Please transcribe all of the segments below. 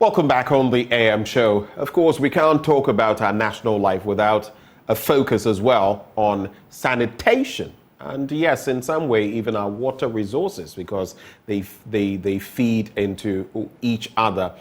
Welcome back on the AM show. Of course, we can't talk about our national life without a focus as well on sanitation. And yes, in some way, even our water resources, because they feed into each other.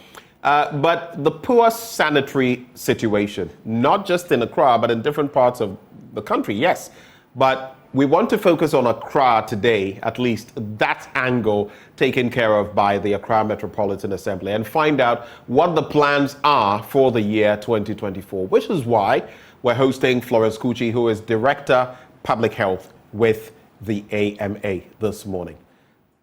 But the poor sanitary situation, not just in Accra, but in different parts of the country, yes. But we want to focus on Accra today, at least that angle taken care of by the Accra Metropolitan Assembly, and find out what the plans are for the year 2024, which is why we're hosting Florence Kuukyi, who is Director Public Health with the AMA this morning.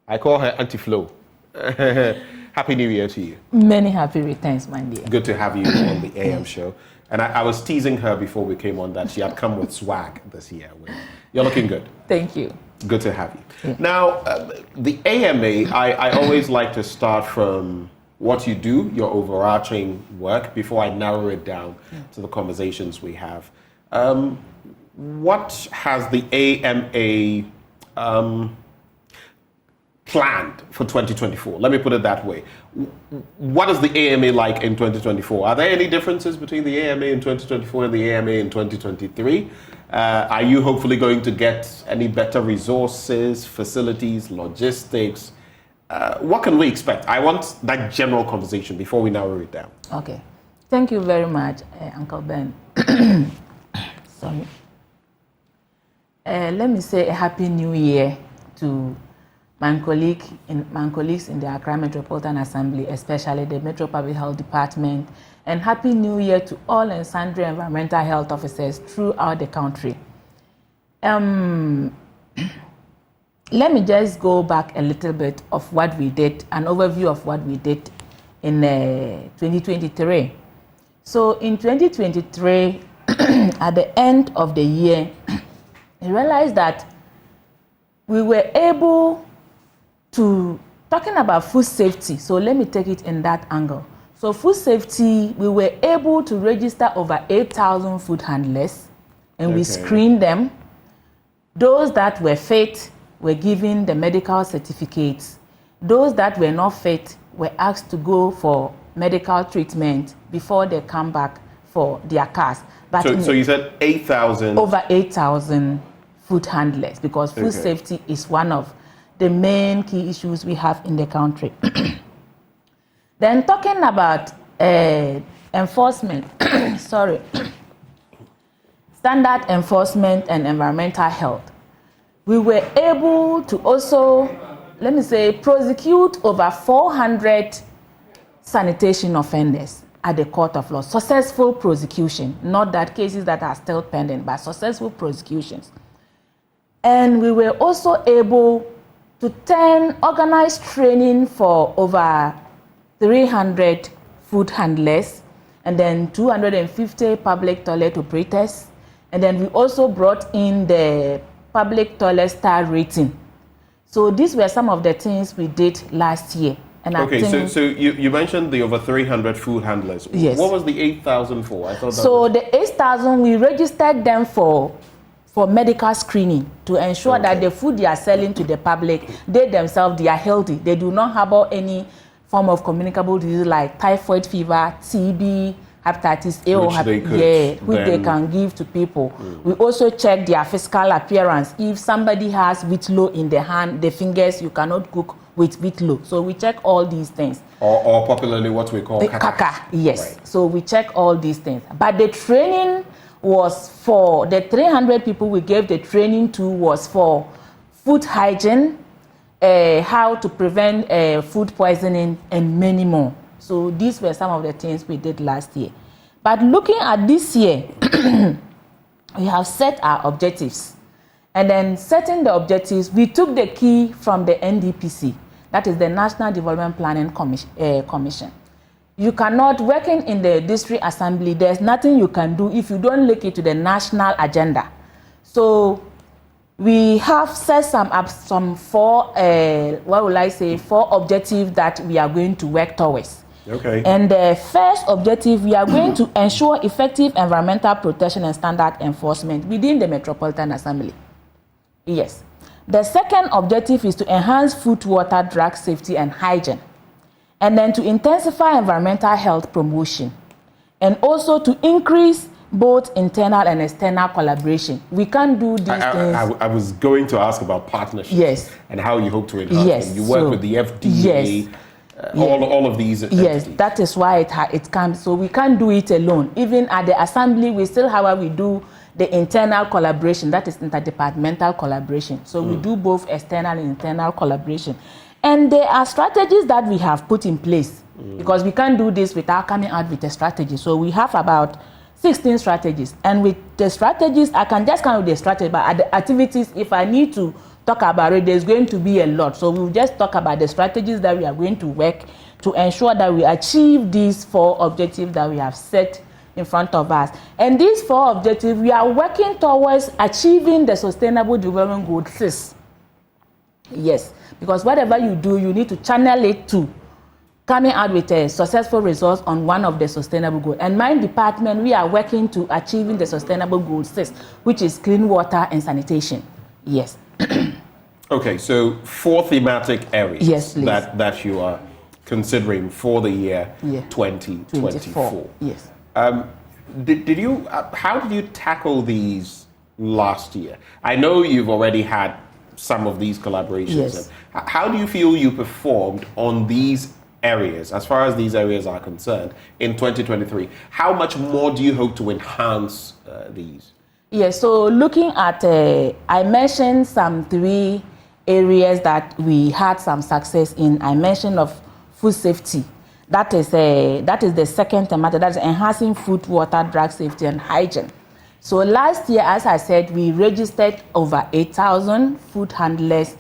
I call her Auntie Flo. Happy New Year to you. Many happy returns, my dear. Good to have you on the AM show. And I was teasing her before we came on that she had come with swag this year. You're looking good. Thank you. Good to have you. Yeah. Now, the AMA, I always like to start from what you do, your overarching work, before I narrow it down to the conversations we have. What has the AMA planned for 2024? Let me put it that way. What is the AMA like in 2024? Are there any differences between the AMA in 2024 and the AMA in 2023? Are you hopefully going to get any better resources, facilities, logistics? What can we expect? I want that general conversation before we narrow it down. Okay. Thank you very much, Uncle Ben. Sorry. Let me say a happy new year to my colleagues in the Accra Metropolitan Assembly, especially the Metro Public Health Department, and happy new year to all and sundry environmental health officers throughout the country. Let me just go back a little bit of what we did, an overview of what we did in 2023. So in 2023, at the end of the year, I realized that we were able to, talking about food safety, so let me take it in that angle. So food safety, we were able to register over 8,000 food handlers, and we screened them. Those that were fit were given the medical certificates. Those that were not fit were asked to go for medical treatment before they come back for their cars. But so you said 8,000? Over 8,000 food handlers, because food safety is one of the main key issues we have in the country. Then talking about enforcement, sorry, standard enforcement and environmental health, we were able to also, let me say, prosecute over 400 sanitation offenders at the court of law. Successful prosecution, not that cases that are still pending, but successful prosecutions. And we were also able to organize training for over 300 food handlers, and then 250 public toilet operators. And then we also brought in the public toilet star rating. So these were some of the things we did last year. And so you mentioned the over 300 food handlers. Yes. What was the 8,000 for? I thought the 8,000, we registered them for medical screening to ensure that the food they are selling to the public, they themselves, they are healthy. They do not harbor any form of communicable disease like typhoid fever, TB, hepatitis A, which they can give to people. We also check their physical appearance. If somebody has whitlow in the hand, the fingers, you cannot cook with whitlow. So we check all these things. Or popularly what we call kaka. Yes. Right. So we check all these things. But the training was for the 300 people we gave the training to was for food hygiene, how to prevent food poisoning, and many more. So these were some of the things we did last year. But looking at this year, we have set our objectives. And then setting the objectives, we took the key from the NDPC, that is the National Development Planning Commission. You cannot, working in the district assembly, there's nothing you can do if you don't link it to the national agenda. So we have set four objectives that we are going to work towards. Okay. And the first objective, we are going to ensure effective environmental protection and standard enforcement within the Metropolitan Assembly. Yes. The second objective is to enhance food, water, drug safety, and hygiene. and then to intensify environmental health promotion, and also to increase both internal and external collaboration. We can't do these things. I was going to ask about partnerships. Yes. And how you hope to enhance Yes. them. You work with the FDA, Yes. all of these entities. Yes, that is why it comes. So we can't do it alone. Even at the assembly, we still, however, we do the internal collaboration, that is interdepartmental collaboration. So we do both external and internal collaboration. And there are strategies that we have put in place because we can't do this without coming out with a strategy. So we have about 16 strategies. And with the strategies, I can just come with the strategy, but at the activities, if I need to talk about it, there's going to be a lot. So we'll just talk about the strategies that we are going to work to ensure that we achieve these 4 objectives that we have set in front of us. And these 4 objectives, we are working towards achieving the Sustainable Development Goal 6. Yes, because whatever you do, you need to channel it to coming out with a successful result on one of the sustainable goals. And my department, we are working to achieving the Sustainable Goal 6, which is clean water and sanitation. Yes. Okay, so 4 thematic areas Yes, please. that you are considering for the year 2024. Yes. Did you? How did you tackle these last year? I know you've already had some of these collaborations. Yes. How do you feel you performed on these areas, as far as these areas are concerned, in 2023? How much more do you hope to enhance these? Yes, so looking at, I mentioned some 3 areas that we had some success in. I mentioned of food safety. That is the second thematic, that is enhancing food, water, drug safety, and hygiene. So last year, as I said, we registered over 8,000 food handlers,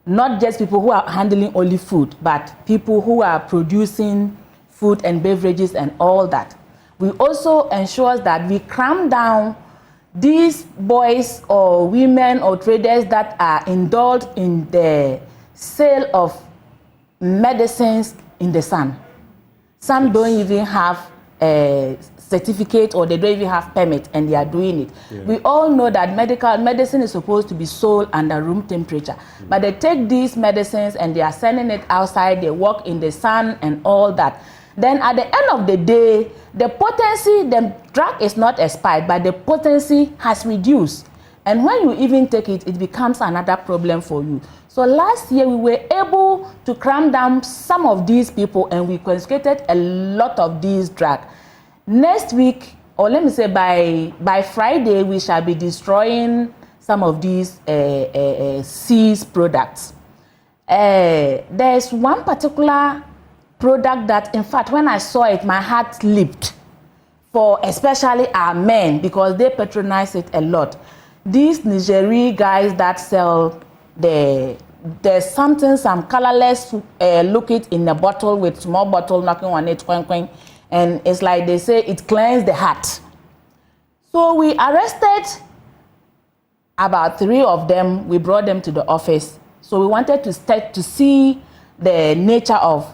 not just people who are handling only food, but people who are producing food and beverages and all that. We also ensure that we cramp down these boys or women or traders that are indulged in the sale of medicines in the sun. Some don't even have a certificate or they don't even have permit and they are doing it. Yeah. We all know that medicine is supposed to be sold under room temperature, but they take these medicines and they are selling it outside, they work in the sun and all that. Then at the end of the day, the potency, the drug is not expired, but the potency has reduced. And when you even take it, it becomes another problem for you. So last year, we were able to cram down some of these people and we confiscated a lot of these drugs. Next week, or let me say by Friday, we shall be destroying some of these seized products. There's one particular product that, in fact, when I saw it, my heart leaped, for especially our men, because they patronize it a lot. These Nigerian guys that sell there's some colorless look it in a bottle with small bottle knocking on it, and it's like they say it cleans the heart. So we arrested about 3 of them. We brought them to the office. So we wanted to see the nature of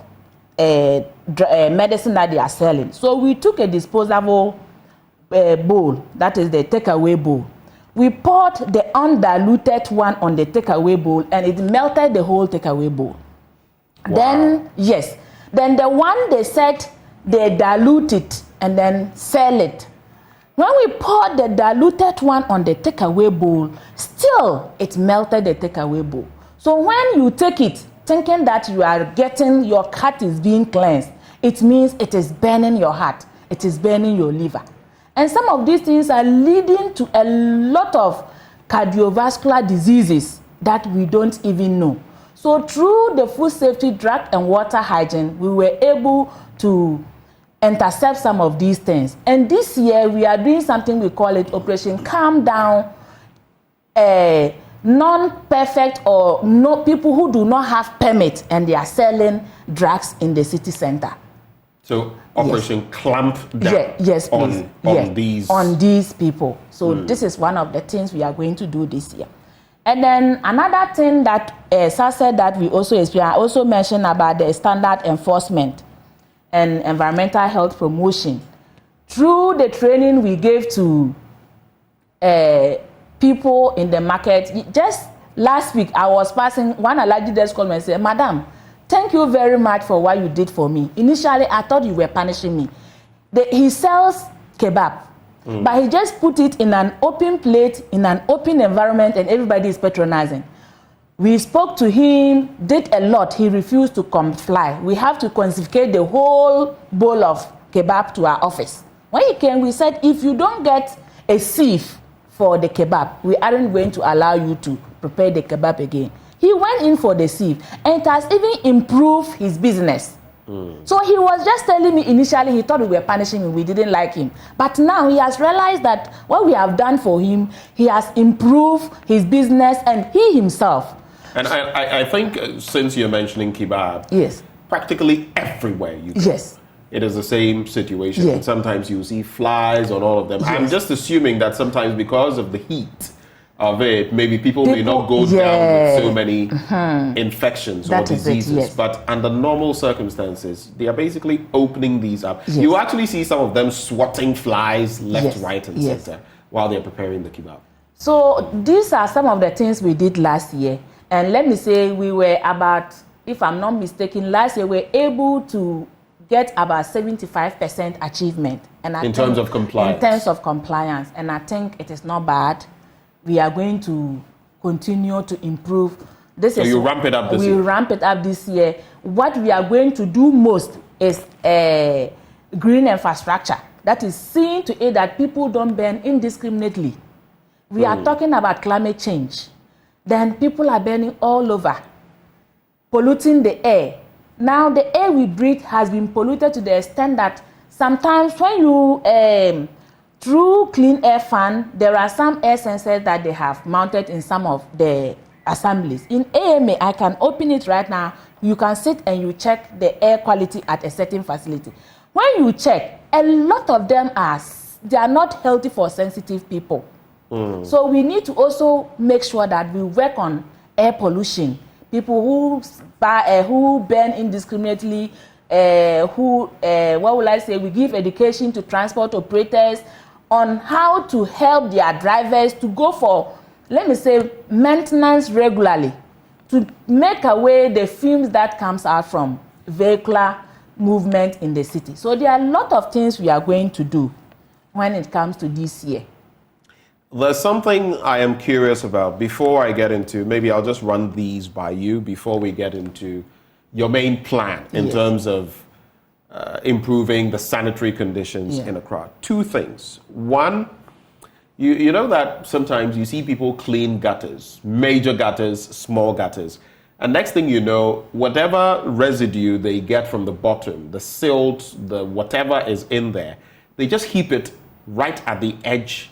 medicine that they are selling. So we took a disposable bowl, that is the takeaway bowl. We poured the undiluted one on the takeaway bowl and it melted the whole takeaway bowl. Wow. Then the one they said they dilute it and then sell it. When we poured the diluted one on the takeaway bowl, still it melted the takeaway bowl. So when you take it, thinking that you are getting, your heart is being cleansed, it means it is burning your heart, it is burning your liver. And some of these things are leading to a lot of cardiovascular diseases that we don't even know. So through the food safety, drug and water hygiene, we were able to intercept some of these things. And this year we are doing something, we call it Operation Calm Down, non-perfect or no people who do not have permit and they are selling drugs in the city center. So Operation Clamp Down on these people. So this is one of the things we are going to do this year. And then another thing that Sir said that we also experience, I also mentioned about the standard enforcement and environmental health promotion. Through the training we gave to people in the market, just last week I was passing, one allergy desk called me and said, "Madam, thank you very much for what you did for me. Initially, I thought you were punishing me. He sells kebab, but he just put it in an open plate, in an open environment, and everybody is patronizing. We spoke to him, did a lot. He refused to comply. We have to confiscate the whole bowl of kebab to our office. When he came, we said, if you don't get a sieve for the kebab, we aren't going to allow you to prepare the kebab again. He went in for the sieve, and it has even improved his business. So he was just telling me initially he thought we were punishing him, we didn't like him. But now he has realized that what we have done for him, he has improved his business and he himself. And I think since you're mentioning kebab, Yes. practically everywhere you go, Yes. it is the same situation. Yes. And sometimes you see flies on all of them. Yes. I'm just assuming that sometimes because of the heat of it, maybe people may not go down yeah. with so many infections That or is it, diseases. yes. But under normal circumstances, they are basically opening these up. Yes. You actually see some of them swatting flies left, Yes. right, and Yes. center while they're preparing the kebab. So these are some of the things we did last year. And let me say we were about, if I'm not mistaken, last year we were able to get about 75% achievement. And In terms of compliance. In terms of compliance. And I think it is not bad. We are going to continue to improve. So you ramp it up this year? We ramp it up this year. What we are going to do most is green infrastructure. That is seeing to it that people don't burn indiscriminately. We are talking about climate change. Then people are burning all over, polluting the air. Now the air we breathe has been polluted to the extent that sometimes when you, through clean air fan, there are some air sensors that they have mounted in some of the assemblies. In AMA, I can open it right now. You can sit and you check the air quality at a certain facility. When you check, a lot of them they are not healthy for sensitive people. So we need to also make sure that we work on air pollution. People who burn indiscriminately, what will I say? We give education to transport operators on how to help their drivers to go for, let me say, maintenance regularly, to make away the fumes that comes out from vehicular movement in the city. So there are a lot of things we are going to do when it comes to this year. There's something I am curious about before I get into, maybe I'll just run these by you before we get into your main plan in terms of improving the sanitary conditions in Accra. Two things. One, you know that sometimes you see people clean gutters, major gutters, small gutters. And next thing you know, whatever residue they get from the bottom, the silt, the whatever is in there, they just heap it right at the edge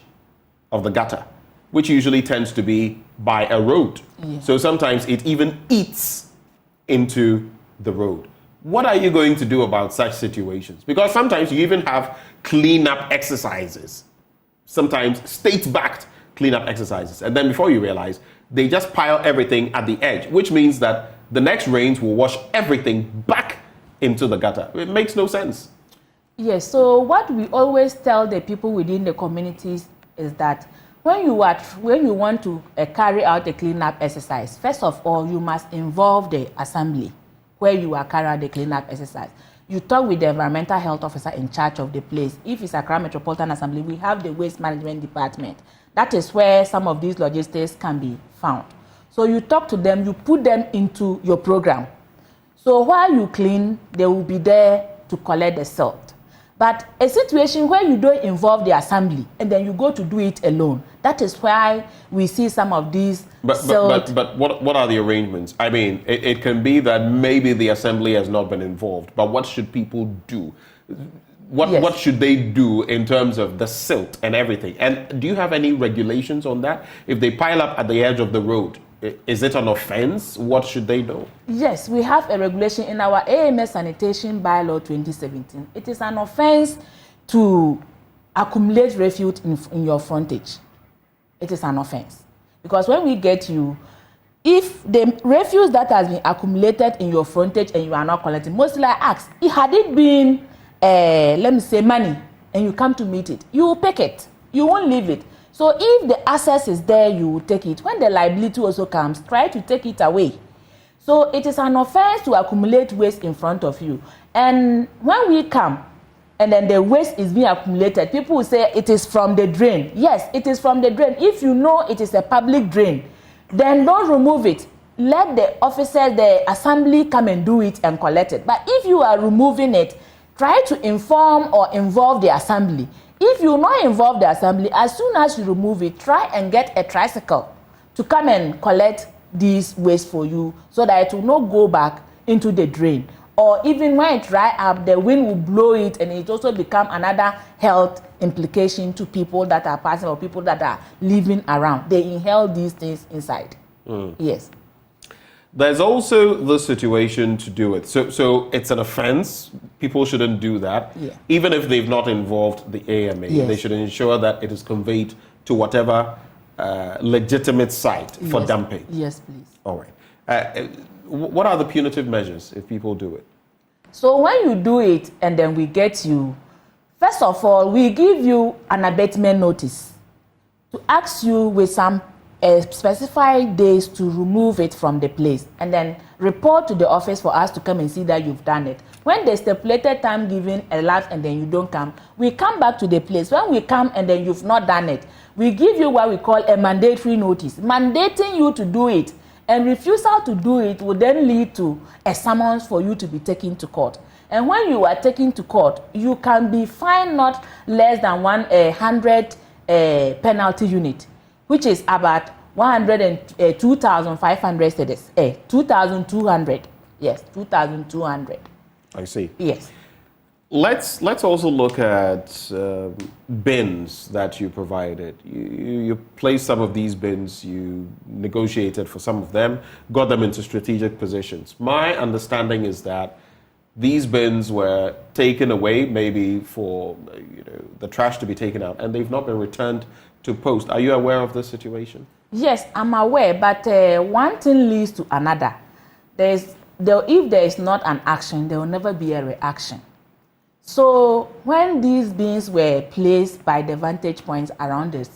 of the gutter, which usually tends to be by a road. So sometimes it even eats into the road. What are you going to do about such situations? Because sometimes you even have cleanup exercises, sometimes state-backed cleanup exercises. And then before you realize, they just pile everything at the edge, which means that the next rains will wash everything back into the gutter. It makes no sense. Yes, so what we always tell the people within the communities is that when you want to carry out a cleanup exercise, first of all, you must involve the assembly where you are carrying out the cleanup exercise. You talk with the environmental health officer in charge of the place. If it's Accra Metropolitan Assembly, we have the waste management department. That is where some of these logistics can be found. So you talk to them, you put them into your program. So while you clean, they will be there to collect the silt. But a situation where you don't involve the assembly and then you go to do it alone, that is why we see some of these silt. But what are the arrangements? I mean, it can be that maybe the assembly has not been involved, but what should people do? What should they do in terms of the silt and everything? And do you have any regulations on that? If they pile up at the edge of the road, is it an offense? What should they do? Yes, we have a regulation in our AMS Sanitation Bylaw 2017. It is an offense to accumulate refuse in your frontage. It is an offense. Because when we get you, if the refuse that has been accumulated in your frontage and you are not collecting, mostly I ask, had it been, let me say, money, and you come to meet it, you will pick it. You won't leave it. So if the access is there, you will take it. When the liability also comes, try to take it away. So it is an offense to accumulate waste in front of you. And when we come, and then the waste is being accumulated, people will say it is from the drain. Yes, it is from the drain. If you know it is a public drain, then don't remove it. Let the officers, the assembly come and do it and collect it. But if you are removing it, try to inform or involve the assembly. If you not involve the assembly, as soon as you remove it, try and get a tricycle to come and collect this waste for you so that it will not go back into the drain. Or even when it dry up, the wind will blow it and it also become another health implication to people that are passing or people that are living around. They inhale these things inside. Yes. There's also the situation to do it. So it's an offense. People shouldn't do that. Yeah. Even if they've not involved the AMA. Yes. They should ensure that it is conveyed to whatever legitimate site for dumping. Yes, please. All right. What are the punitive measures if people do it? So when you do it and then we get you, first of all, we give you an abatement notice to ask you with some specified days to remove it from the place and then report to the office for us to come and see that you've done it. When the stipulated time given elapsed and then you don't come, we come back to the place. When we come and then you've not done it, we give you what we call a mandatory notice, mandating you to do it. And refusal to do it will then lead to a summons for you to be taken to court. And when you are taken to court, you can be fined not less than 100 penalty unit, which is about 2,500 cedis. 2,200. Yes, 2,200. I see. Yes. Let's also look at bins that you provided. You placed some of these bins, you negotiated for some of them, got them into strategic positions. My understanding is that these bins were taken away, maybe for the trash to be taken out, and they've not been returned to post. Are you aware of this situation? Yes, I'm aware, but one thing leads to another. If there is not an action, there will never be a reaction. So when these bins were placed by the vantage points around the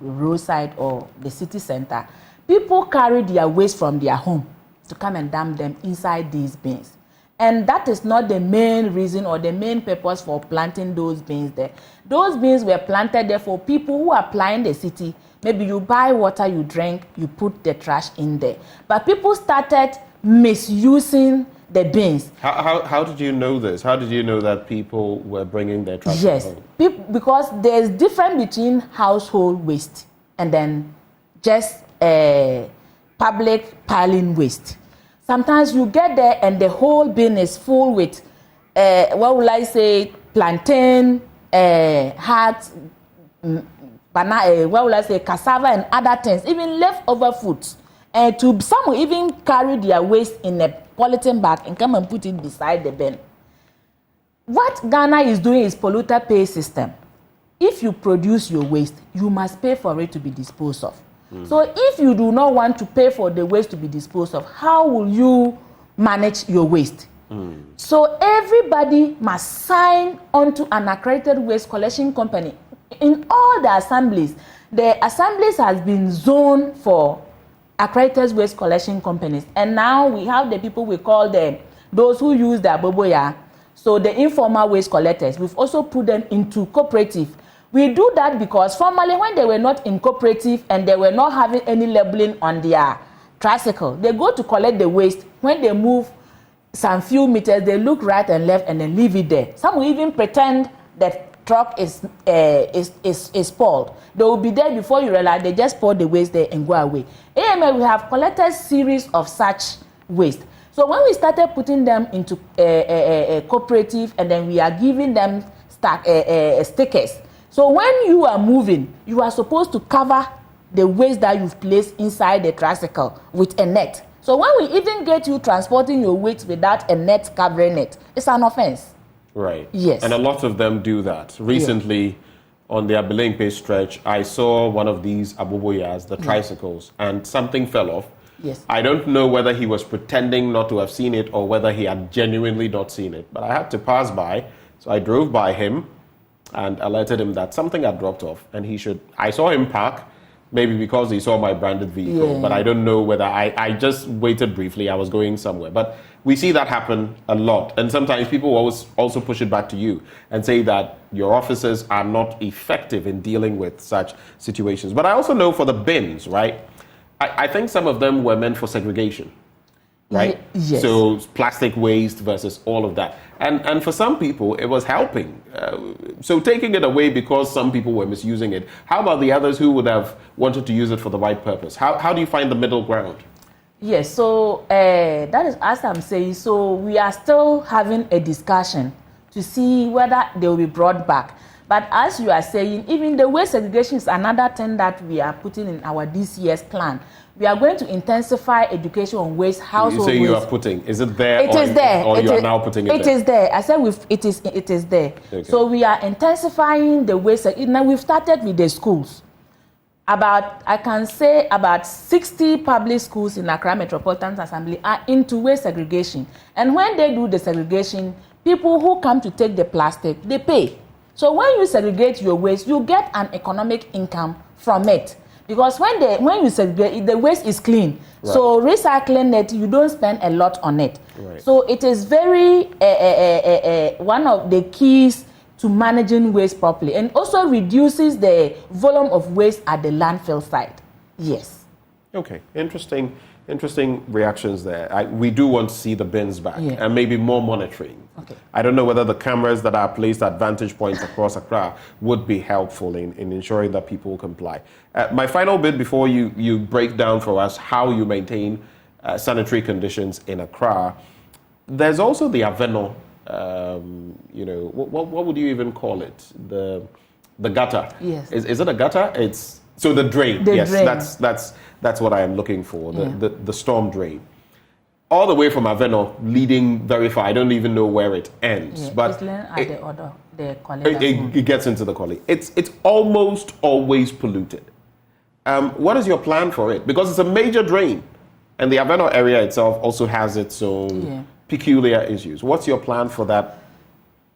roadside or the city center, people carried their waste from their home to come and dump them inside these bins. And that is not the main reason or the main purpose for planting those bins there. Those bins were planted there for people who are applying the city. Maybe you buy water, you drink, you put the trash in there. But people started misusing the bins. How did you know this? How did you know that people were bringing their trash home? Because there's difference between household waste and then just public piling waste. Sometimes you get there and the whole bin is full with, plantain, heart, cassava and other things, even leftover foods. And some will even carry their waste in a polythene bag and come and put it beside the bin. What Ghana is doing is polluter pay system. If you produce your waste, you must pay for it to be disposed of. So if you do not want to pay for the waste to be disposed of, how will you manage your waste? So everybody must sign onto an accredited waste collection company. In all the assemblies has been zoned for accredited waste collection companies. And now we have the people we call those who use the aboboya, so the informal waste collectors. We've also put them into cooperative. We do that because formerly when they were not in cooperative and they were not having any labeling on their tricycle, they go to collect the waste. When they move some few meters, they look right and left and then leave it there. Some will even pretend that truck is spoiled. They will be there before you realize they just pour the waste there and go away. AMA, we have collected series of such waste. So when we started putting them into a cooperative and then we are giving them stickers. So when you are moving, you are supposed to cover the waste that you've placed inside the tricycle with a net. So when we even get you transporting your waste without a net covering it, it's an offense. Right. Yes. And a lot of them do that. Recently, on the Abelempe stretch, I saw one of these aboboyas, the tricycles, and something fell off. Yes. I don't know whether he was pretending not to have seen it or whether he had genuinely not seen it. But I had to pass by, so I drove by him and alerted him that something had dropped off and I saw him park maybe because they saw my branded vehicle, but I don't know whether I just waited briefly. I was going somewhere. But we see that happen a lot. And sometimes people always also push it back to you and say that your officers are not effective in dealing with such situations. But I also know for the bins, right? I think some of them were meant for segregation, right? Yes. So plastic waste versus all of that. And for some people, it was helping. So taking it away because some people were misusing it, how about the others who would have wanted to use it for the right purpose? How do you find the middle ground? Yes, so that is as I'm saying. So we are still having a discussion to see whether they will be brought back. But as you are saying, even the waste segregation is another thing that we are putting in our this year's plan. We are going to intensify education on waste, household waste. You say you are putting, is it there? It is there. Or you are now putting it there? It is there. I said it is there. Okay. So we are intensifying the waste. Now we've started with the schools. I can say about 60 public schools in Accra Metropolitan Assembly are into waste segregation. And when they do the segregation, people who come to take the plastic, they pay. So when you segregate your waste, you get an economic income from it. Because when you segregate, the waste is clean. Right. So recycling it, you don't spend a lot on it. Right. So it is very one of the keys to managing waste properly, and also reduces the volume of waste at the landfill site. Yes. Okay, interesting reactions there. We do want to see the bins back, and maybe more monitoring. Okay. I don't know whether the cameras that are placed at vantage points across Accra would be helpful in ensuring that people comply. My final bit before you break down for us how you maintain sanitary conditions in Accra, there's also the Aveno, what would you even call it? The gutter. Yes. Is it a gutter? It's so the drain. The yes, drain. That's what I am looking for. The storm drain. All the way from Aveno, leading very far. I don't even know where it ends. But it gets into the Collie. It's almost always polluted. What is your plan for it? Because it's a major drain, and the Aveno area itself also has its own peculiar issues. What's your plan for that?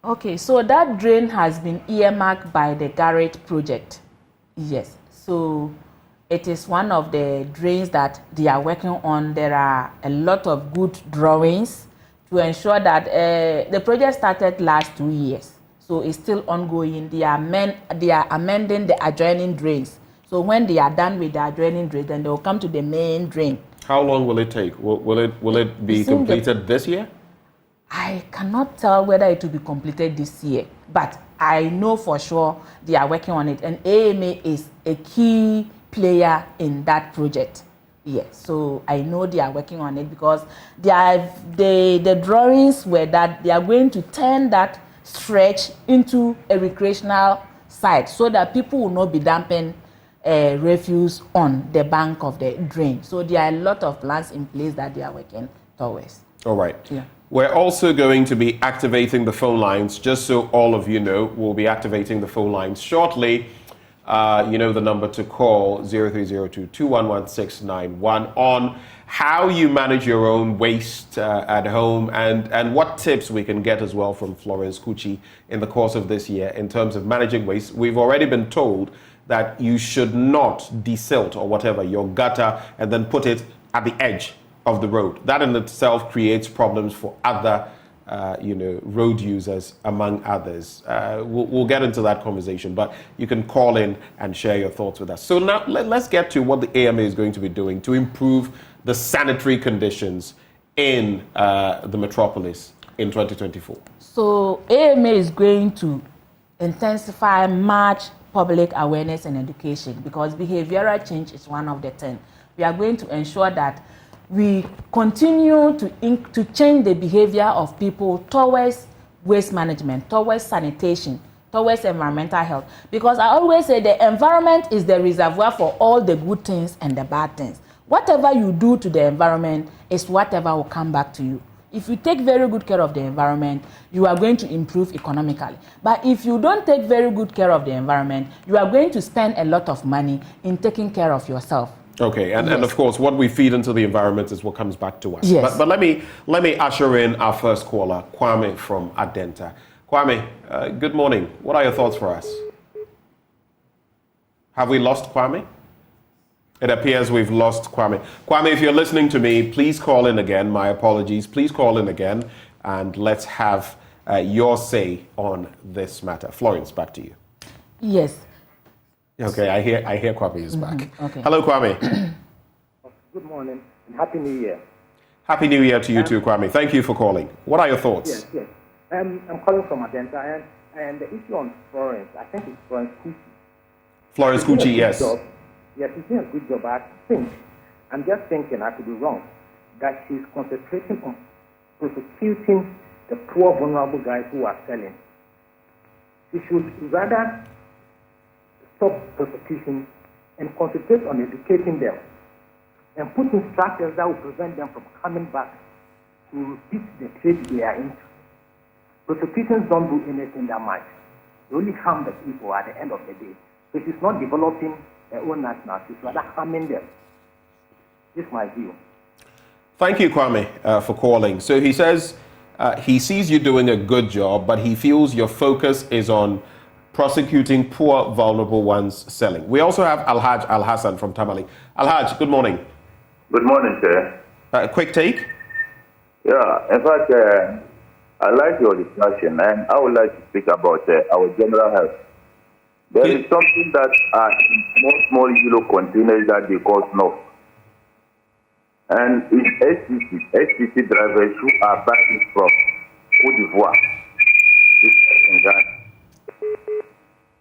Okay, so that drain has been earmarked by the Garrett project. Yes, so it is one of the drains that they are working on. There are a lot of good drawings to ensure that the project started last 2 years. So it's still ongoing. They are amending the adjoining drains. So when they are done with the adjoining drains, then they will come to the main drain. How long will it take? Will it be completed this year? I cannot tell whether it will be completed this year, but I know for sure they are working on it. And AMA is a key player in that project. Yes, so I know they are working on it because the drawings were that they are going to turn that stretch into a recreational site so that people will not be dumping refuse on the bank of the drain. So there are a lot of plans in place that they are working towards. All right. Yeah. We're also going to be activating the phone lines. Just so all of you know, we'll be activating the phone lines shortly. You know the number to call, 0302-211-691, on how you manage your own waste at home and what tips we can get as well from Florence Kuukyi in the course of this year in terms of managing waste. We've already been told that you should not desilt or whatever your gutter and then put it at the edge of the road. That in itself creates problems for other road users, among others. We'll get into that conversation, but you can call in and share your thoughts with us. So now let's get to what the AMA is going to be doing to improve the sanitary conditions in the metropolis in 2024. So AMA is going to intensify much public awareness and education because behavioral change is one of the things. We are going to ensure that we continue to change the behavior of people towards waste management, towards sanitation, towards environmental health. Because I always say the environment is the reservoir for all the good things and the bad things. Whatever you do to the environment is whatever will come back to you. If you take very good care of the environment, you are going to improve economically. But if you don't take very good care of the environment, you are going to spend a lot of money in taking care of yourself. Okay, and of course, what we feed into the environment is what comes back to us. Yes. But let me usher in our first caller, Kwame from Adenta. Kwame, good morning. What are your thoughts for us? Have we lost Kwame? It appears we've lost Kwame. Kwame, if you're listening to me, please call in again. My apologies. Please call in again, and let's have your say on this matter. Florence, back to you. Yes. Okay, I hear Kwame is back. Okay. Hello, Kwame. Good morning and Happy New Year. Happy New Year to you too, Kwame. Thank you for calling. What are your thoughts? Yes. I'm calling from Adenta, and the issue on Florence, I think it's Florence Kuukyi. Florence Kuukyi, yes. Yes, she's doing a good job. I think, I'm just thinking, I could be wrong, that she's concentrating on prosecuting the poor, vulnerable guys who are selling. She should rather stop prosecution and concentrate on educating them and put in structures that will prevent them from coming back to repeat the trade they are into. Prosecutions don't do anything that much. They only harm the people at the end of the day. So she's not developing her own national, she's rather harming them. This is my view. Thank you, Kwame, for calling. So he says he sees you doing a good job, but he feels your focus is on prosecuting poor, vulnerable ones selling. We also have Alhaj Al Hassan from Tamale. Alhaj, good morning. Good morning, sir. Quick take? Yeah, in fact, I like your discussion, and I would like to speak about our general health. There is something that are in small yellow containers that they call snuff. And it's STC drivers who are buying from Côte d'Ivoire. In Ghana.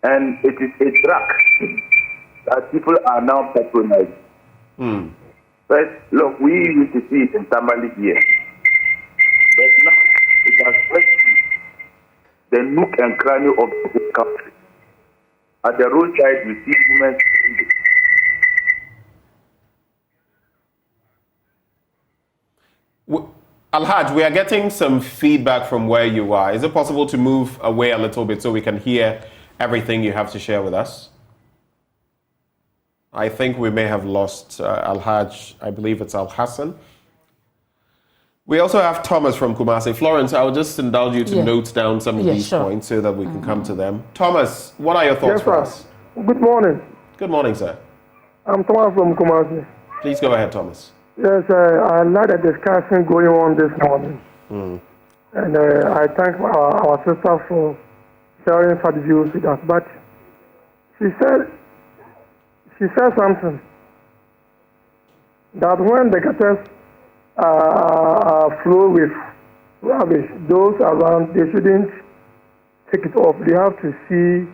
And it is a drug that people are now patronizing. But look, we used to see it in Tamale here. But now it has spread to the nook and cranny of the whole country. At the roadside, we see women. Alhaj, we are getting some feedback from where you are. Is it possible to move away a little bit so we can hear everything you have to share with us? I think we may have lost Alhaj. I believe it's Al Hassan. We also have Thomas from Kumasi. Florence, I will just indulge you to note down some of these points so that we can come to them. Thomas, what are your thoughts for us? Good morning. Good morning, sir. I'm Thomas from Kumasi. Please go ahead, Thomas. Yes, I like the discussion going on this morning. And I thank our sister for sharing her views with us. But she said something that when the gutters flow with rubbish, those around, they shouldn't take it off. They have to see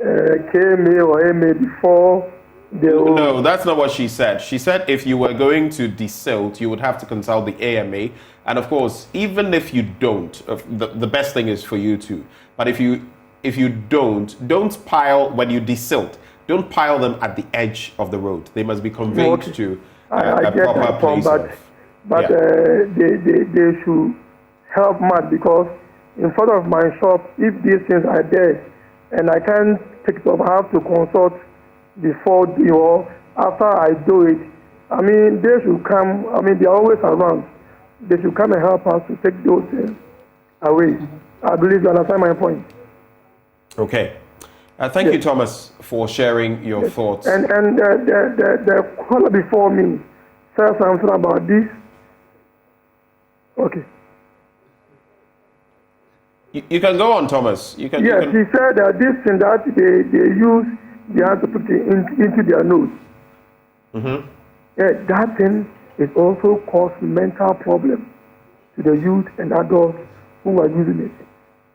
KMA or MA before they will... No, that's not what she said. She said if you were going to desilt, you would have to consult the AMA. And of course, even if you don't, the best thing is for you to. But if you don't pile, when you desilt, don't pile them at the edge of the road. They must be conveyed to a proper place. But they should help mad, because in front of my shop, if these things are there and I can't take it up, I have to consult before or after I do it. I mean, they should come. I mean, they're always around. They should come and help us to take those things away. I believe you understand my point. Okay. Thank you, Thomas, for sharing your thoughts. And the caller before me said something about this. Okay. You can go on, Thomas. Yes, he said that this thing that they use, they have to put it into their nose. Yeah, that thing is also cause mental problem to the youth and adults who are using it.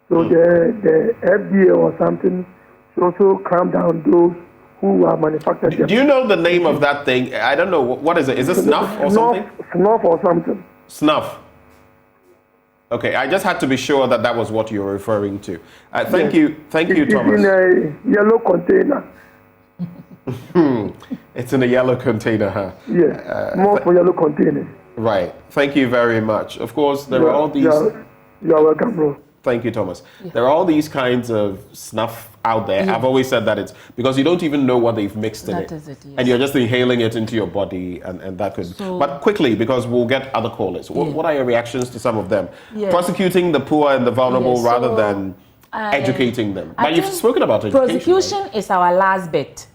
So the FDA or something should also clamp down those who are manufacturing them. Do you know the name of that thing? I don't know. What is it? Is it snuff or something? Snuff or something. Snuff. Okay, I just had to be sure that that was what you were referring to. Thank you, Thomas. It's in a yellow container. It's in a yellow container, huh? Yes, more for yellow containers. Right. Thank you very much. Of course, there are all these... You are welcome, bro. Thank you, Thomas. Yeah. There are all these kinds of snuff out there. Yeah. I've always said that it's because you don't even know what they've mixed in it. That is it, yes. And you're just inhaling it into your body, and that could... But quickly, because we'll get other callers. What are your reactions to some of them? Yes. Prosecuting the poor and the vulnerable rather than educating them. But you've spoken about education. Prosecution is our last bet.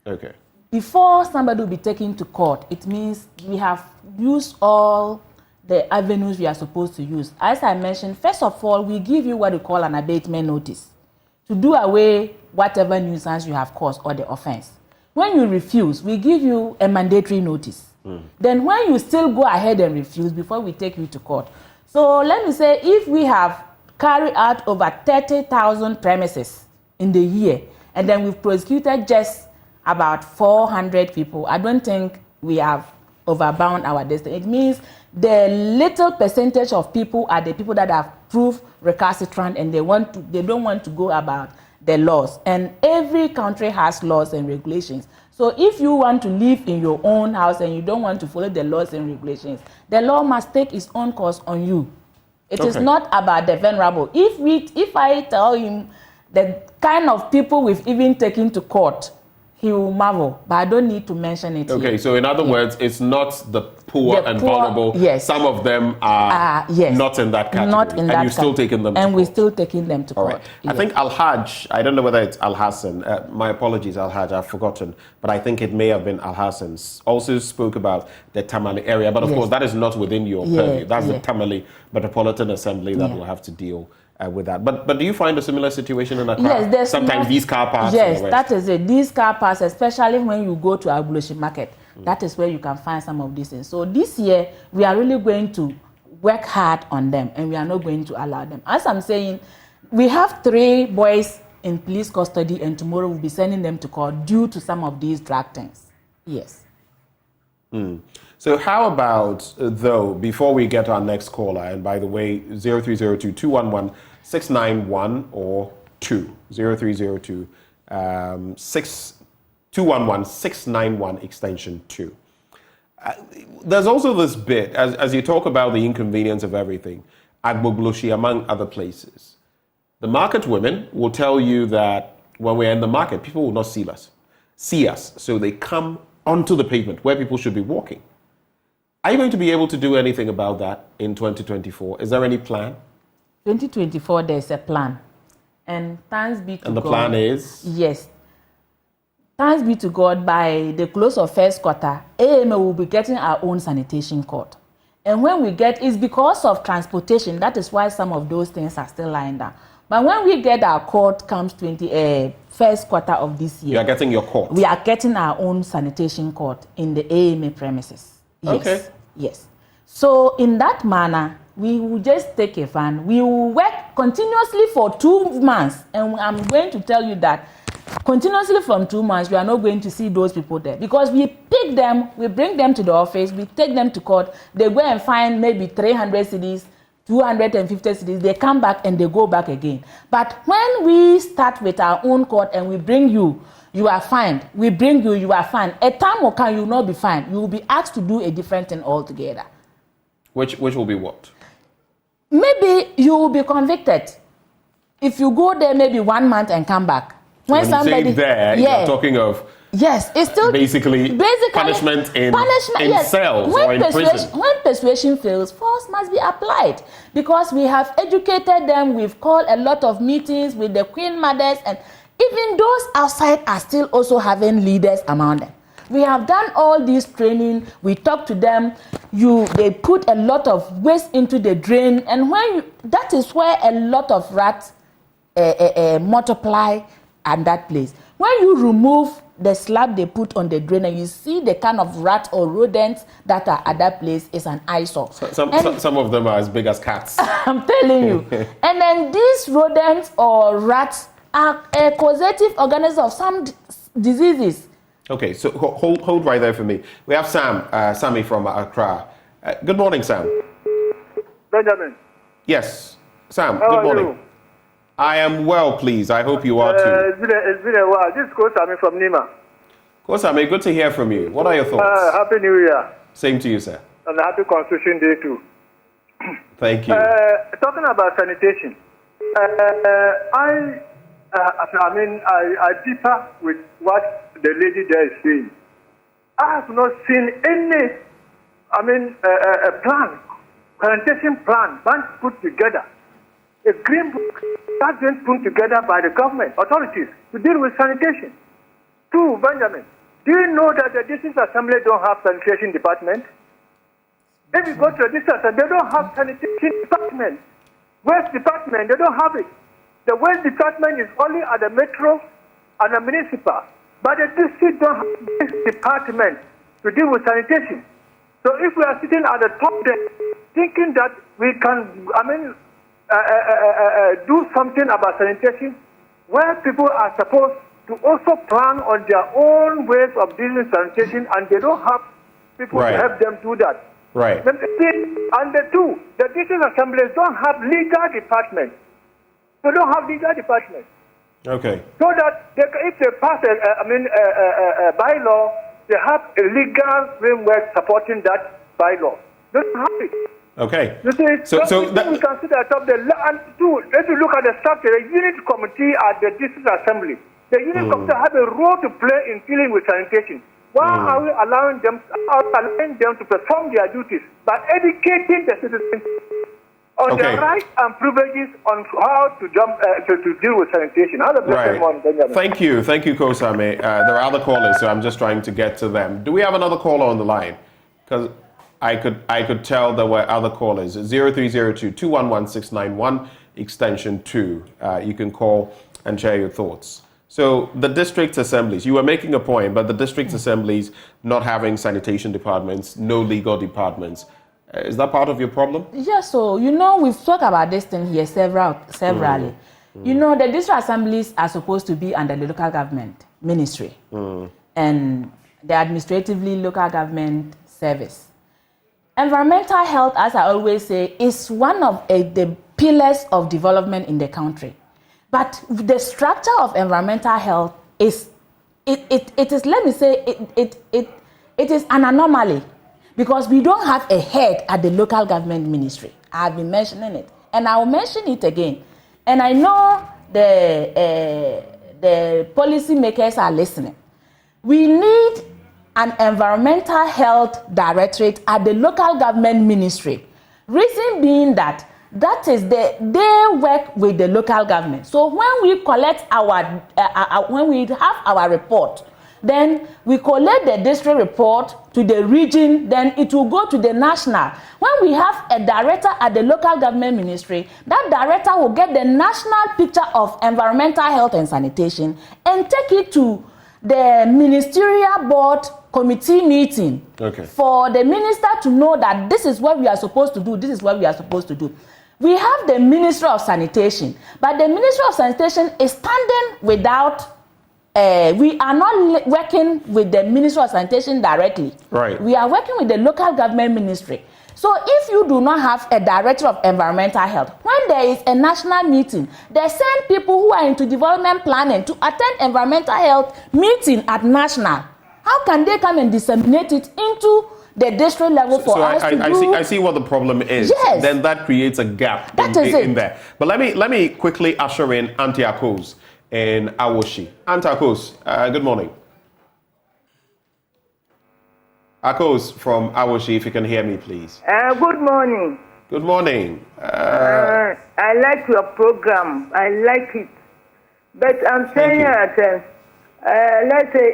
Okay. before somebody will be taken to court, it means we have used all the avenues we are supposed to use. As I mentioned, first of all, we give you what we call an abatement notice to do away whatever nuisance you have caused or the offense. When you refuse, we give you a mandatory notice. Then when you still go ahead and refuse before we take you to court. So let me say, if we have carried out over 30,000 premises in the year, and then we've prosecuted just about 400 people, I don't think we have overbound our destiny. It means the little percentage of people are the people that have proved recalcitrant and they don't want to go about the laws. And every country has laws and regulations. So if you want to live in your own house and you don't want to follow the laws and regulations, the law must take its own course on you. It is not about the vulnerable. If I tell him the kind of people we've even taken to court, he will marvel, but I don't need to mention it. Okay, here. so in other words, it's not the poor and vulnerable. Yes. Some of them are yes. not in that category. Not in that and you're still taking them to and court. we're still taking them to court. Right. I think Al-Hajj, I don't know whether it's Al-Hassan, my apologies, Al-Hajj, I've forgotten, but I think it may have been Al-Hassan, also spoke about the Tamale area, but of course that is not within your purview. That's the Tamale Metropolitan Assembly that will have to deal with that. But do you find a similar situation in Accra? Yes, sometimes these car parks. Yes, that is it. These car parks, especially when you go to Agboleshi Market, that is where you can find some of these things. So this year, we are really going to work hard on them, and we are not going to allow them. As I'm saying, we have 3 boys in police custody, and tomorrow we'll be sending them to court due to some of these drug things. Yes. So how about, though, before we get our next caller, and by the way, 0302-211-691 or 0302 211-691 extension 2. There's also this bit, as you talk about the inconvenience of everything, Agbogloshi, among other places. The market women will tell you that when we're in the market, people will not see us. So they come onto the pavement where people should be walking. Are you going to be able to do anything about that in 2024? Is there any plan? 2024, there's a plan. And thanks be to God. And the plan is? Yes. Thanks be to God, by the close of first quarter, AMA will be getting our own sanitation court. And when we get, it's because of transportation. That is why some of those things are still lying down. But when we get our court comes first quarter of this year. You are getting your court? We are getting our own sanitation court in the AMA premises. Yes. Okay. Yes. So in that manner, we will just take a van. We will work continuously for 2 months. And I'm going to tell you that continuously from 2 months, we are not going to see those people there. Because we pick them, we bring them to the office, we take them to court. They go and find maybe 300 cedis, 250 cedis. They come back and they go back again. But when we start with our own court and we bring you, you are fined. We bring you, you are fined. A time will come, you will not be fined. You will be asked to do a different thing altogether. Which will be what? Maybe you will be convicted. If you go there maybe 1 month and come back. When somebody, you say there, you're talking of it's still basically punishment in cells or in prison. When persuasion fails, force must be applied. Because we have educated them, we've called a lot of meetings with the queen mothers, and even those outside are still also having leaders among them. We have done all this training. We talk to them. They put a lot of waste into the drain, and that is where a lot of rats multiply at that place. When you remove the slab they put on the drain and you see the kind of rat or rodents that are at that place, is an eyesore. Some of them are as big as cats. I'm telling you. And then these rodents or rats are a causative organisms of some diseases. Okay, so hold right there for me. We have Sammy from Accra. Good morning, Sam. Benjamin. Yes, Sam. How good morning. Are you? I am well, please. I hope you are too. It's been a while. This is Kosami from Nima. Kosami, good to hear from you. What are your thoughts? Happy New Year. Same to you, sir. And happy Constitution Day too. Thank you. Talking about sanitation, I differ with what the lady there is saying. I have not seen any, a plan, sanitation plan, put together. A green book that's been put together by the government authorities to deal with sanitation. 2, Benjamin, Do you know that the district assembly don't have sanitation department? If you go to the district assembly, they don't have sanitation department. Waste department, they don't have it. The waste department is only at the metro and the municipal. But the district don't have this department to deal with sanitation. So if we are sitting at the top there, thinking that we can, do something about sanitation, where people are supposed to also plan on their own ways of dealing with sanitation, and they don't have people to help them do that. Right. And the two, the district assemblies don't have legal department. They don't have legal department. Okay. So that if they pass a bylaw, they have a legal framework supporting that bylaw. They don't have it. Okay. You see, So we can sit at top there. And two, if you look at the structure, the unit committee at the district assembly, the unit committee have a role to play in dealing with sanitation. Why are we allowing them to perform their duties by educating the citizens on their rights and privileges on how to deal with sanitation? Right. Thank you, Kosame. There are other callers, so I'm just trying to get to them. Do we have another caller on the line? Because I could tell there were other callers. 0302-211-691 extension 2. You can call and share your thoughts. So the district assemblies, you were making a point, but the district assemblies not having sanitation departments, no legal departments, is that part of your problem? Yes, so we've talked about this thing here severally. The district assemblies are supposed to be under the local government ministry and the administratively local government service. Environmental health, as I always say, is one of the pillars of development in the country. But the structure of environmental health is, it is an anomaly because we don't have a head at the local government ministry. I've been mentioning it, and I will mention it again. And I know the policy makers are listening. We need an environmental health directorate at the local government ministry. Reason being that is they work with the local government. So when we collect when we have our report, then we collect the district report to the region, then it will go to the national. When we have a director at the local government ministry, that director will get the national picture of environmental health and sanitation and take it to the ministerial board committee meeting for the minister to know that this is what we are supposed to do, this is what we are supposed to do. We have the Ministry of Sanitation, but the Ministry of Sanitation is standing without, we are not working with the Ministry of Sanitation directly. Right. We are working with the local government ministry. So if you do not have a director of environmental health, when there is a national meeting, they send people who are into development planning to attend environmental health meeting at national. How can they come and disseminate it into the district level for us to do? I see what the problem is. Yes. Then that creates a gap in there. But let me quickly usher in Auntie Akos in Awoshi. Auntie Akos, good morning. Akos from Awoshi, if you can hear me, please. Good morning. Good morning. I like your program. I like it. But I'm saying that, let's say,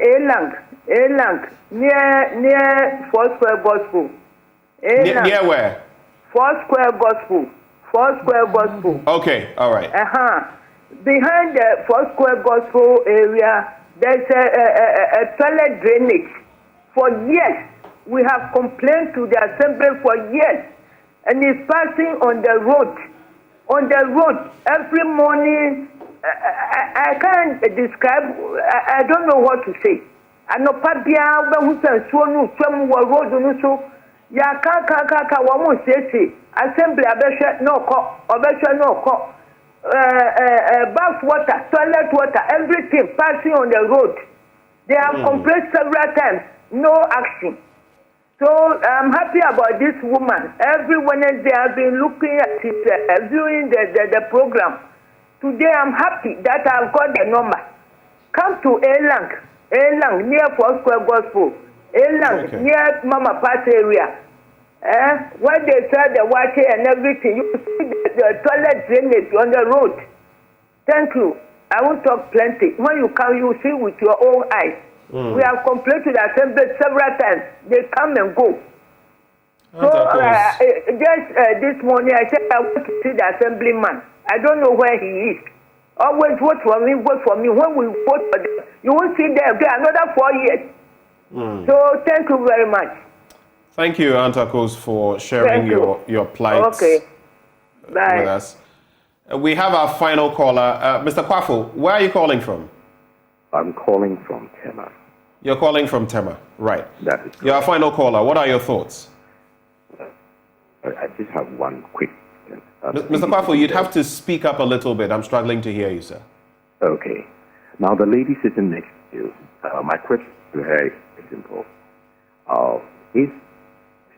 Elang, near Foursquare Gospel. Near where? Foursquare Gospel. Okay, all right. Behind the Foursquare Gospel area, there's a toilet drainage. For years, we have complained to the assembly for years, and it's passing on the road. Every morning. I can't describe. I don't know what to say. I know Pabia who says Swanu some road no ya kaka wa say assembly abesha no bath water, toilet water, everything passing on the road. They have complained several times, no action. So I'm happy about this woman. Every Wednesday I've been looking at it, viewing the program. Today I'm happy that I've got the number. Come to Elang near Foursquare Gospel. Near Mama Pass area. When they sell the water and everything, you see the toilet drainage on the road. Thank you. I won't talk plenty. When you come, you see with your own eyes. We have complained to the assembly several times. They come and go. So just this morning, I said I want to see the assemblyman. I don't know where he is. Always vote for me, vote for me. When we vote for them, you won't see them again another 4 years. So thank you very much. Thank you, Antakos, for sharing your plight with us. We have our final caller. Mr. Kwafo, where are you calling from? I'm calling from Tema. You're calling from Tema, right. That is correct. You're our final caller. What are your thoughts? I just have one quick question. Mr. Kwafo, you'd have to speak up a little bit. I'm struggling to hear you, sir. Okay. Now, the lady sitting next to you, my question to her is simple. Is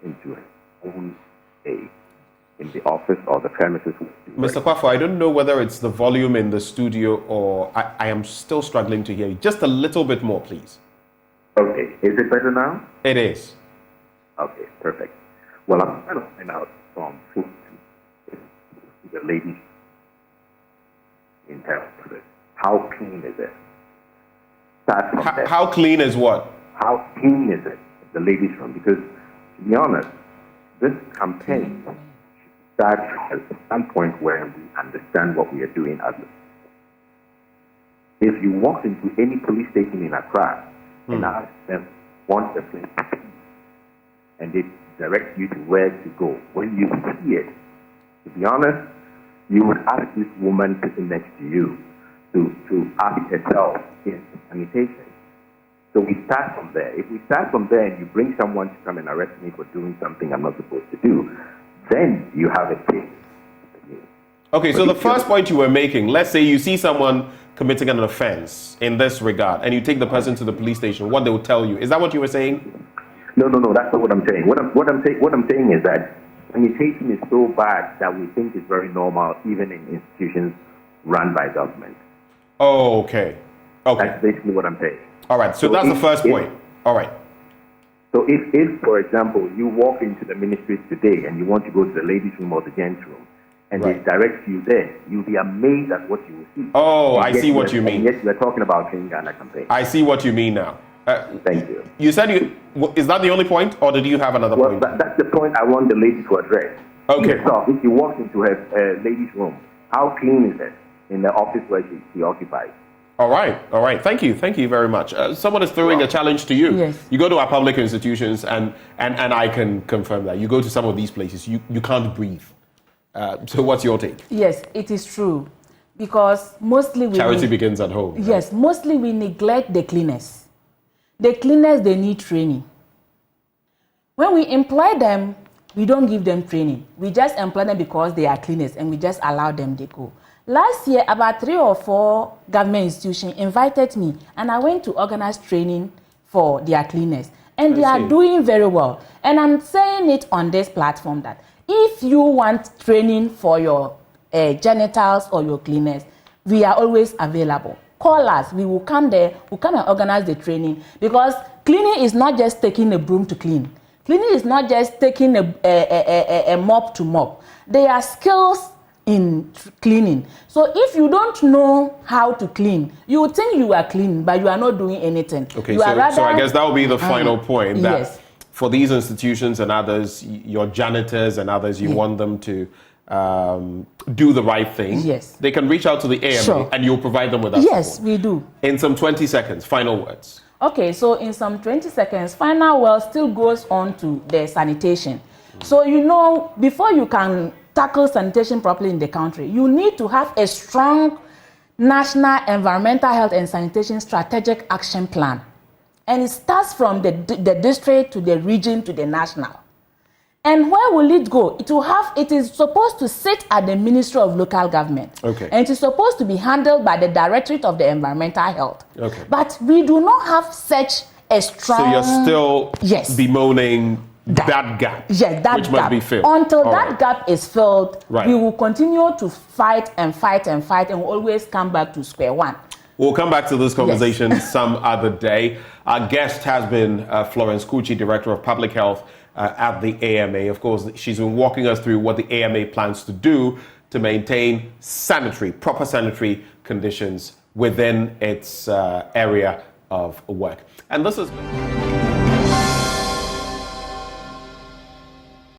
into her own aid in the office or the premises? Mr. Kwafo, I don't know whether it's the volume in the studio or I am still struggling to hear you. Just a little bit more, please. Okay. Is it better now? It is. Okay, perfect. Well, I'm trying to find out from the lady in her office, how clean is it? Start from there. How clean is what? How clean is it, the ladies' room? Because, to be honest, this campaign starts at a standpoint where we understand what we are doing as a... If you walk into any police station in Accra and ask them, want the place, and they direct you to where to go, when you see it, to be honest, you would ask this woman sitting next to you to ask herself in sanitation. So we start from there. If we start from there and you bring someone to come and arrest me for doing something I'm not supposed to do, then you have a case. Okay, so the first point you were making, let's say you see someone committing an offense in this regard and you take the person to the police station, what they will tell you. Is that what you were saying? No, that's not what I'm saying. What I'm saying is that sanitation is so bad that we think it's very normal even in institutions run by government. Oh, okay. That's basically what I'm saying. All right, so that's the first point. All right. So if, for example, you walk into the ministries today and you want to go to the ladies' room or the gents' room, and they direct you there, you'll be amazed at what you will see. Oh, I see what you mean. Yes, we're talking about Clean Ghana campaign. I see what you mean now. Thank you. You said is that the only point, or did you have another point? Well, that's the point I want the lady to address. Okay. Herself, if you walk into her ladies' room, how clean is it in the office where she occupies? All right. Thank you very much. Someone is throwing a challenge to you. Yes. You go to our public institutions, and I can confirm that. You go to some of these places, you can't breathe. So what's your take? Yes, it is true. Because mostly charity begins at home. Yes, mostly we neglect the cleaners. The cleaners, they need training. When we employ them, we don't give them training. We just employ them because they are cleaners and we just allow them to go. Last year, about 3 or 4 government institutions invited me and I went to organize training for their cleaners. And they are doing very well. And I'm saying it on this platform that if you want training for your janitors or your cleaners, we are always available. Call us. We will come there. We'll come and organize the training. Because cleaning is not just taking a broom to clean. Cleaning is not just taking a mop to mop. There are skills in cleaning. So if you don't know how to clean, you would think you are clean, but you are not doing anything. Okay, so I guess that will be the final point. That yes. For these institutions and others, your janitors and others, you want them to do the right thing. Yes. They can reach out to the AMA and you'll provide them with that Yes, support. we do. In some 20 seconds, final words. Okay, so in some 20 seconds, final word still goes on to the sanitation. So, before you can tackle sanitation properly in the country, you need to have a strong national environmental health and sanitation strategic action plan. And it starts from the district to the region to the national. And where will it go? It is supposed to sit at the Ministry of Local Government. Okay. And it is supposed to be handled by the Directorate of the Environmental Health. Okay. But we do not have such a strong... So you're still bemoaning that gap. Yes, that which gap. Must be filled. Until that gap is filled, we will continue to fight and always come back to square one. We'll come back to this conversation some other day. Our guest has been Florence Kuukyi, Director of Public Health at the AMA. Of course, she's been walking us through what the AMA plans to do to maintain proper sanitary conditions within its area of work. And this is